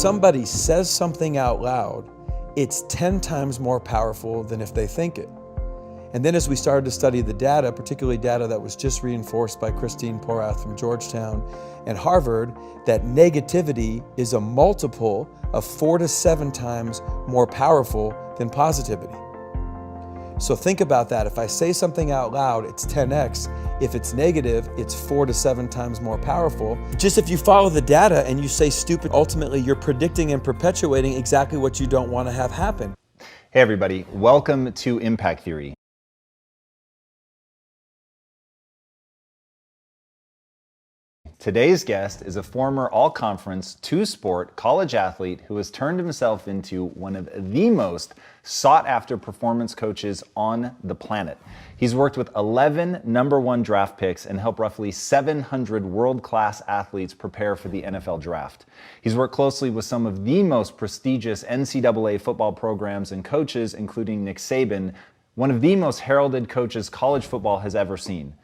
somebody says something out loud, it's 10 times more powerful than if they think it. And then as we started to study the data, particularly data that was just reinforced by Christine Porath from Georgetown and Harvard, that negativity is a multiple of 4 to 7 times more powerful than positivity. So think about that. If I say something out loud, it's 10x. If it's negative, it's 4 to 7 times more powerful. Just if you follow the data and you say stupid, ultimately you're predicting and perpetuating exactly what you don't want to have happen. Hey everybody, welcome to Impact Theory. Today's guest is a former all-conference, two-sport college athlete who has turned himself into one of the most sought-after performance coaches on the planet. He's worked with 11 #1 draft picks and helped roughly 700 world-class athletes prepare for the NFL draft. He's worked closely with some of the most prestigious NCAA football programs and coaches, including Nick Saban, one of the most heralded coaches college football has ever seen.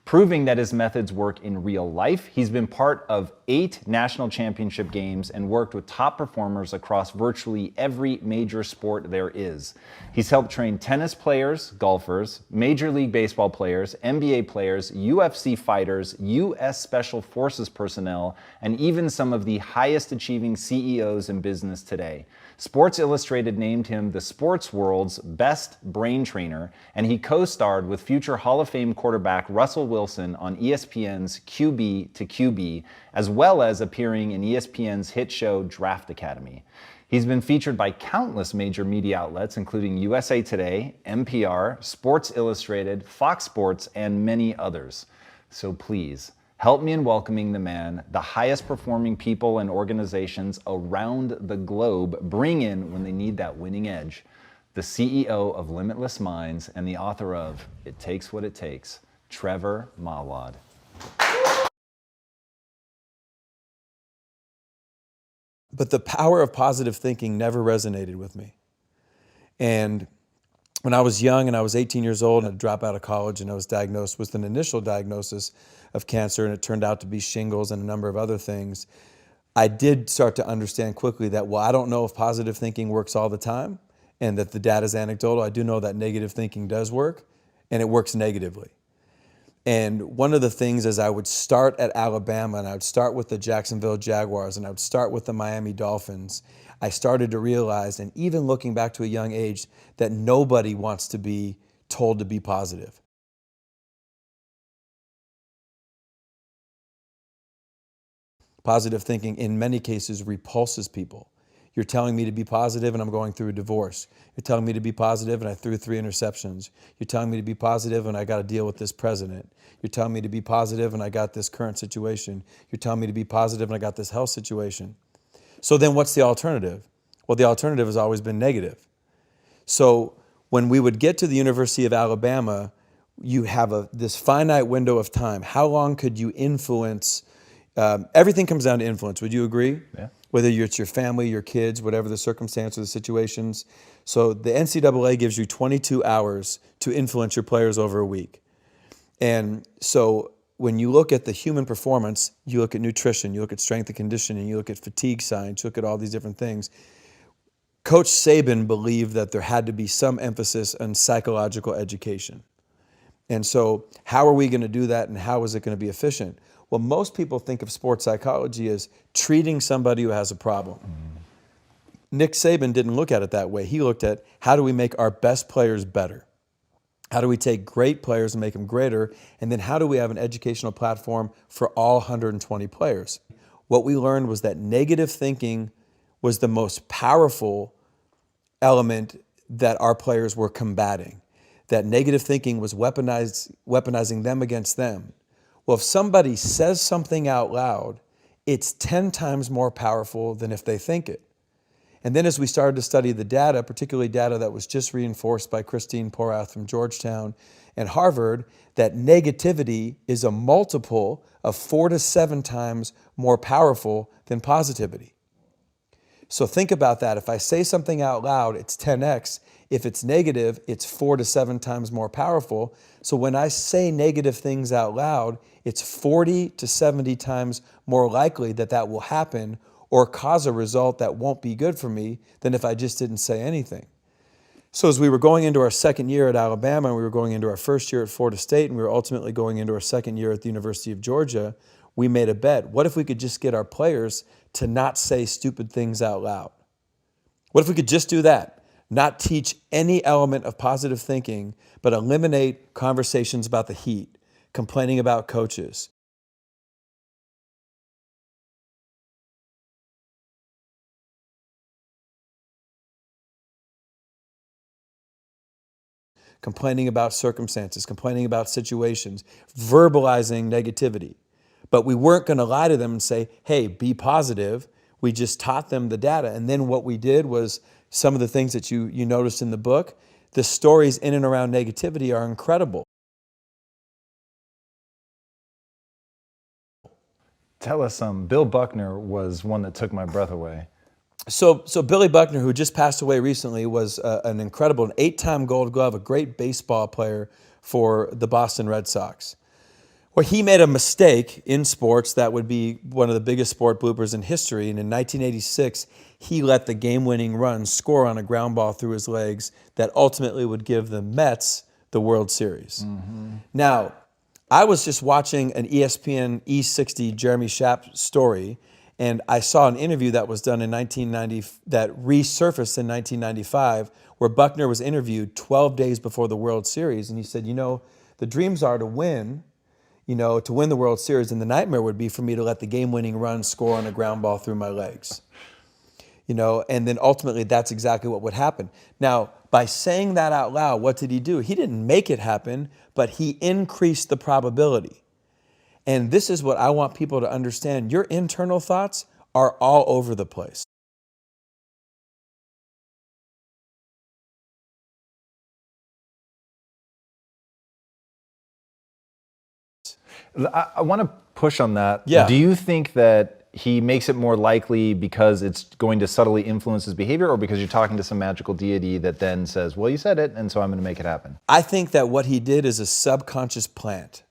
Proving that his methods work in real life, he's been part of 8 national championship games and worked with top performers across virtually every major sport there is. He's helped train tennis players, golfers, Major League Baseball players, NBA players, UFC fighters, U.S. Special Forces personnel, and even some of the highest achieving CEOs in business today. Sports Illustrated named him the sports world's best brain trainer, and he co-starred with future Hall of Fame quarterback Russell Wilson on ESPN's QB to QB, as well as appearing in ESPN's hit show Draft Academy. He's been featured by countless major media outlets, including USA Today, NPR, Sports Illustrated, Fox Sports, and many others. So please, help me in welcoming the man the highest performing people and organizations around the globe bring in when they need that winning edge. The CEO of Limitless Minds and the author of It Takes What It Takes, Trevor Moawad. But the power of positive thinking never resonated with me. And when I was young and I was 18 years old and I dropped out of college and I was diagnosed with an initial diagnosis of cancer, and it turned out to be shingles and a number of other things, I did start to understand quickly that, well, I don't know if positive thinking works all the time and that the data is anecdotal. I do know that negative thinking does work, and it works negatively. And one of the things is I would start at Alabama and I would start with the Jacksonville Jaguars and I would start with the Miami Dolphins. I started to realize, and even looking back to a young age, that nobody wants to be told to be positive. Positive thinking in many cases repulses people. You're telling me to be positive and I'm going through a divorce. You're telling me to be positive and I threw 3 interceptions. You're telling me to be positive and I got to deal with this president. You're telling me to be positive and I got this current situation. You're telling me to be positive and I got this health situation. So then what's the alternative? Well, the alternative has always been negative. So when we would get to the University of Alabama, you have this finite window of time. How long could you influence? Everything comes down to influence. Would you agree? Yeah. Whether it's your family, your kids, whatever the circumstance or the situations. So the NCAA gives you 22 hours to influence your players over a week. And so when you look at the human performance, you look at nutrition, you look at strength and conditioning, you look at fatigue science, you look at all these different things. Coach Saban believed that there had to be some emphasis on psychological education. And so how are we going to do that, and how is it going to be efficient? Well, most people think of sports psychology as treating somebody who has a problem. Nick Saban didn't look at it that way. He looked at, how do we make our best players better? How do we take great players and make them greater? And then how do we have an educational platform for all 120 players? What we learned was that negative thinking was the most powerful element that our players were combating. That negative thinking was weaponizing them against them. Well, if somebody says something out loud, it's 10 times more powerful than if they think it. And then as we started to study the data, particularly data that was just reinforced by Christine Porath from Georgetown and Harvard, that negativity is a multiple of 4 to 7 times more powerful than positivity. So think about that. If I say something out loud, it's 10x. If it's negative, it's 4 to 7 times more powerful. So when I say negative things out loud, it's 40 to 70 times more likely that that will happen, or cause a result that won't be good for me than if I just didn't say anything. So as we were going into our second year at Alabama, and we were going into our first year at Florida State, and we were ultimately going into our second year at the University of Georgia, we made a bet. What if we could just get our players to not say stupid things out loud? What if we could just do that? Not teach any element of positive thinking, but eliminate conversations about the heat, complaining about coaches, complaining about circumstances, complaining about situations, verbalizing negativity. But we weren't going to lie to them and say, hey, be positive. We just taught them the data. And then what we did was some of the things that you noticed in the book, the stories in and around negativity are incredible. Tell us some. Bill Buckner was one that took my breath away. So Billy Buckner, who just passed away recently, was an 8-time Gold Glove, a great baseball player for the Boston Red Sox. Well, he made a mistake in sports that would be one of the biggest sport bloopers in history. And in 1986, he let the game-winning run score on a ground ball through his legs that ultimately would give the Mets the World Series. Now, I was just watching an ESPN E60 Jeremy Schaap story, and I saw an interview that was done in 1990 that resurfaced in 1995, where Buckner was interviewed 12 days before the World Series, and he said, the dreams are to win the World Series, and the nightmare would be for me to let the game-winning run score on a ground ball through my legs. And then ultimately that's exactly what would happen. Now, by saying that out loud, what did he do? He didn't make it happen, but he increased the probability. And this is what I want people to understand. Your internal thoughts are all over the place. I want to push on that. Yeah. Do you think that he makes it more likely because it's going to subtly influence his behavior, or because you're talking to some magical deity that then says, well, you said it, and so I'm going to make it happen? I think that what he did is a subconscious plant.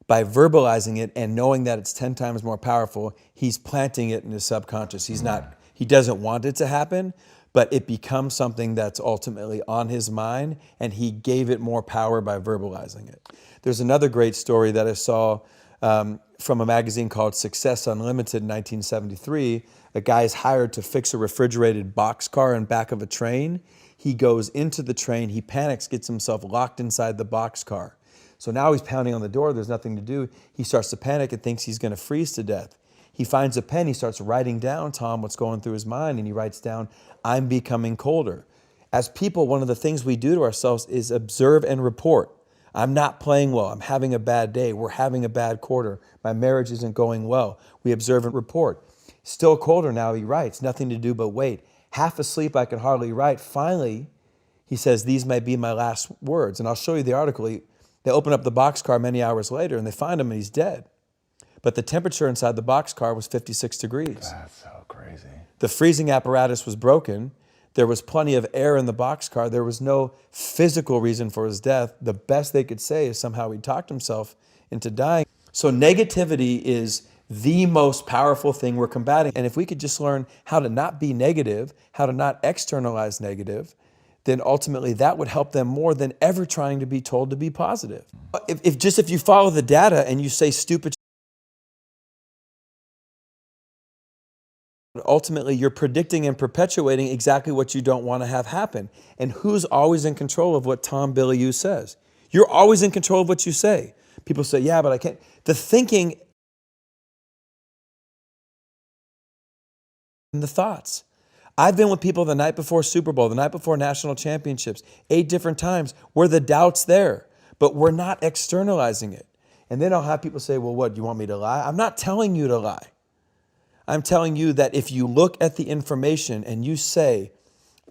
By verbalizing it and knowing that it's 10 times more powerful, he's planting it in his subconscious. He doesn't want it to happen, but it becomes something that's ultimately on his mind, and he gave it more power by verbalizing it. There's another great story that I saw from a magazine called Success Unlimited in 1973. A guy is hired to fix a refrigerated boxcar in back of a train. He goes into the train, he panics, gets himself locked inside the boxcar. So now he's pounding on the door, there's nothing to do. He starts to panic and thinks he's going to freeze to death. He finds a pen, he starts writing down, Tom, what's going through his mind, and he writes down, I'm becoming colder. As people, one of the things we do to ourselves is observe and report. I'm not playing well, I'm having a bad day, we're having a bad quarter, my marriage isn't going well. We observe and report. Still colder now, he writes, nothing to do but wait. Half asleep, I can hardly write. Finally, he says, these may be my last words. And I'll show you the article. They open up the boxcar many hours later and they find him and he's dead. But the temperature inside the boxcar was 56 degrees. That's so crazy. The freezing apparatus was broken. There was plenty of air in the boxcar. There was no physical reason for his death. The best they could say is somehow he talked himself into dying. So negativity is the most powerful thing we're combating. And if we could just learn how to not be negative, how to not externalize negative, then ultimately that would help them more than ever trying to be told to be positive. If you follow the data and you say stupid, ultimately you're predicting and perpetuating exactly what you don't want to have happen. And who's always in control of what Tom Bilyeu says? You're always in control of what you say. People say, yeah, but I can't. The thinking and the thoughts. I've been with people the night before Super Bowl, the night before national championships, 8 different times where the doubt's there, but we're not externalizing it. And then I'll have people say, well, what, do you want me to lie? I'm not telling you to lie. I'm telling you that if you look at the information and you say,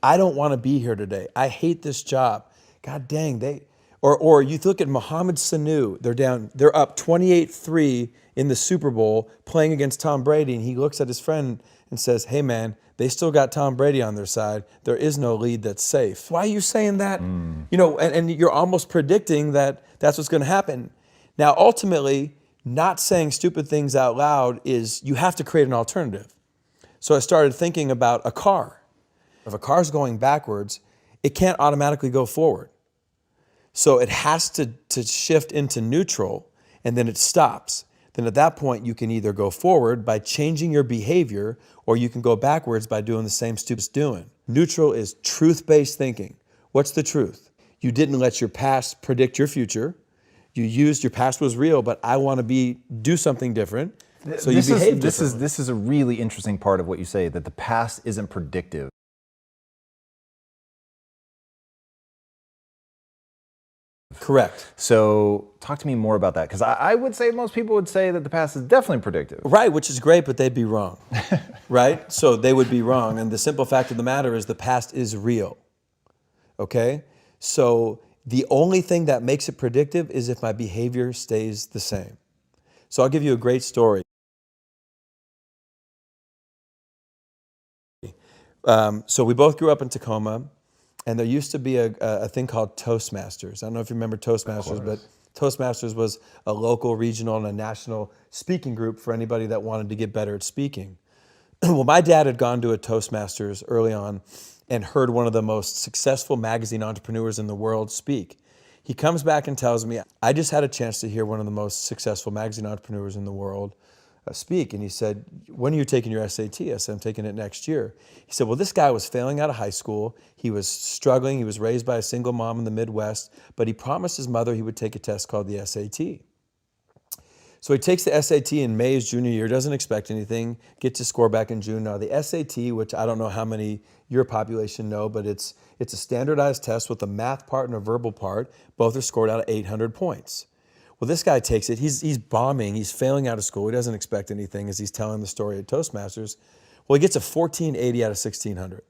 I don't want to be here today. I hate this job. God dang, or you look at Mohamed Sanu, they're up 28-3 in the Super Bowl playing against Tom Brady, and he looks at his friend and says, hey man, they still got Tom Brady on their side. There is no lead that's safe. Why are you saying that? And you're almost predicting that that's what's going to happen. Now, ultimately, not saying stupid things out loud is you have to create an alternative. So I started thinking about a car. If a car's going backwards, it can't automatically go forward. So it has to shift into neutral, and then it stops. Then at that point, you can either go forward by changing your behavior, or you can go backwards by doing the same stupid doing. Neutral is truth-based thinking. What's the truth? You didn't let your past predict your future. You used your past was real, but I want to do something different. So you behave differently. This is a really interesting part of what you say, that the past isn't predictive. Correct. So talk to me more about that, because I would say most people would say that the past is definitely predictive. Right, which is great, but they'd be wrong, right? So they would be wrong. And the simple fact of the matter is the past is real, okay? So the only thing that makes it predictive is if my behavior stays the same. So I'll give you a great story. So we both grew up in Tacoma, and there used to be a thing called Toastmasters. I don't know if you remember Toastmasters, but Toastmasters was a local, regional, and a national speaking group for anybody that wanted to get better at speaking. Well, my dad had gone to a Toastmasters early on and heard one of the most successful magazine entrepreneurs in the world speak. He comes back and tells me, I just had a chance to hear one of the most successful magazine entrepreneurs in the world speak. And he said, when are you taking your SAT? I said, I'm taking it next year. He said, well, this guy was failing out of high school. He was struggling. He was raised by a single mom in the Midwest, but he promised his mother he would take a test called the SAT. So he takes the SAT in May, his junior year, doesn't expect anything, gets his score back in June. Now the SAT, which I don't know how many your population know, but it's a standardized test with a math part and a verbal part. Both are scored out of 800 points. Well, this guy takes it, he's bombing, he's failing out of school, he doesn't expect anything as he's telling the story at Toastmasters. Well, he gets a 1480 out of 1600.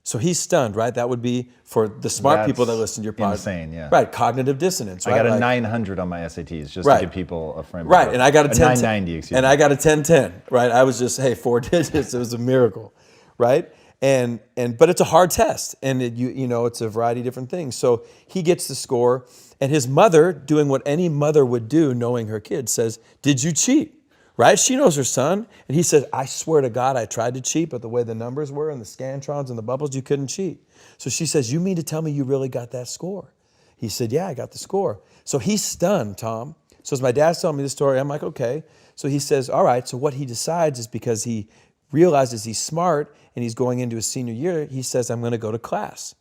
So he's stunned, right? That would be for the smart people that listen to your podcast. Insane, yeah. Right, cognitive dissonance. Right? I got a 900 on my SATs just to give people a frame. Right, and I got a 990, excuse me. And I got a 1010, right? I was just, hey, 4 digits, it was a miracle, right? But it's a hard test, and it's a variety of different things. So he gets the score, and his mother, doing what any mother would do, knowing her kid, says, did you cheat? Right? She knows her son. And he says, I swear to God, I tried to cheat, but the way the numbers were and the scantrons and the bubbles, you couldn't cheat. So she says, you mean to tell me you really got that score? He said, yeah, I got the score. So he's stunned, Tom. So as my dad's telling me the story, I'm like, okay. So he says, all right. So what he decides is, because he realizes he's smart and he's going into his senior year, he says, I'm going to go to class.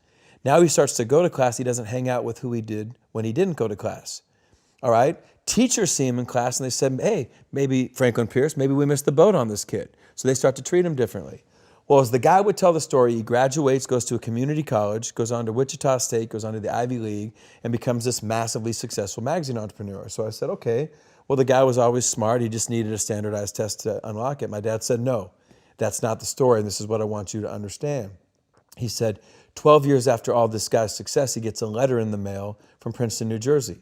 Now he starts to go to class. He doesn't hang out with who he did when he didn't go to class. All right? Teachers see him in class and they said, hey, maybe Franklin Pierce, maybe we missed the boat on this kid. So they start to treat him differently. Well, as the guy would tell the story, he graduates, goes to a community college, goes on to Wichita State, goes on to the Ivy League, and becomes this massively successful magazine entrepreneur. So I said, okay, well, the guy was always smart. He just needed a standardized test to unlock it. My dad said, no, that's not the story, and this is what I want you to understand. He said, 12 years after all this guy's success, he gets a letter in the mail from Princeton, New Jersey.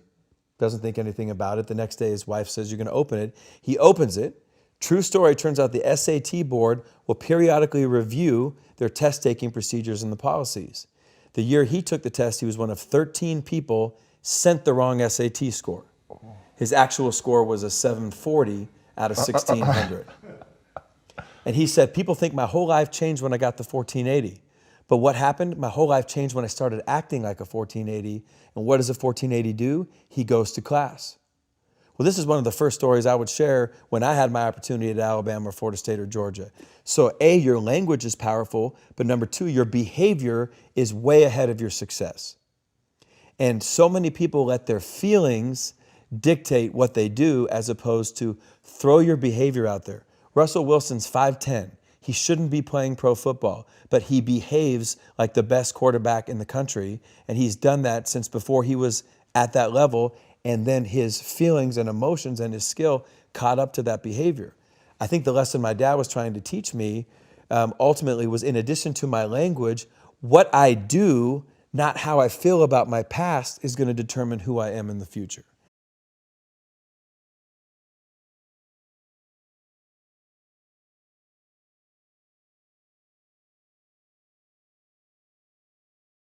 Doesn't think anything about it. The next day, his wife says, you're going to open it. He opens it. True story, turns out the SAT board will periodically review their test-taking procedures and the policies. The year he took the test, he was one of 13 people sent the wrong SAT score. His actual score was a 740 out of 1,600. And he said, people think my whole life changed when I got the 1480. But what happened? My whole life changed when I started acting like a 1480. And what does a 1480 do? He goes to class. Well, this is one of the first stories I would share when I had my opportunity at Alabama or Florida State or Georgia. So A, your language is powerful, but number two, your behavior is way ahead of your success. And so many people let their feelings dictate what they do as opposed to throw your behavior out there. Russell Wilson's 5'10". He shouldn't be playing pro football, but he behaves like the best quarterback in the country, and he's done that since before he was at that level, and then his feelings and emotions and his skill caught up to that behavior. I think the lesson my dad was trying to teach me ultimately was, in addition to my language, what I do, not how I feel about my past, is going to determine who I am in the future.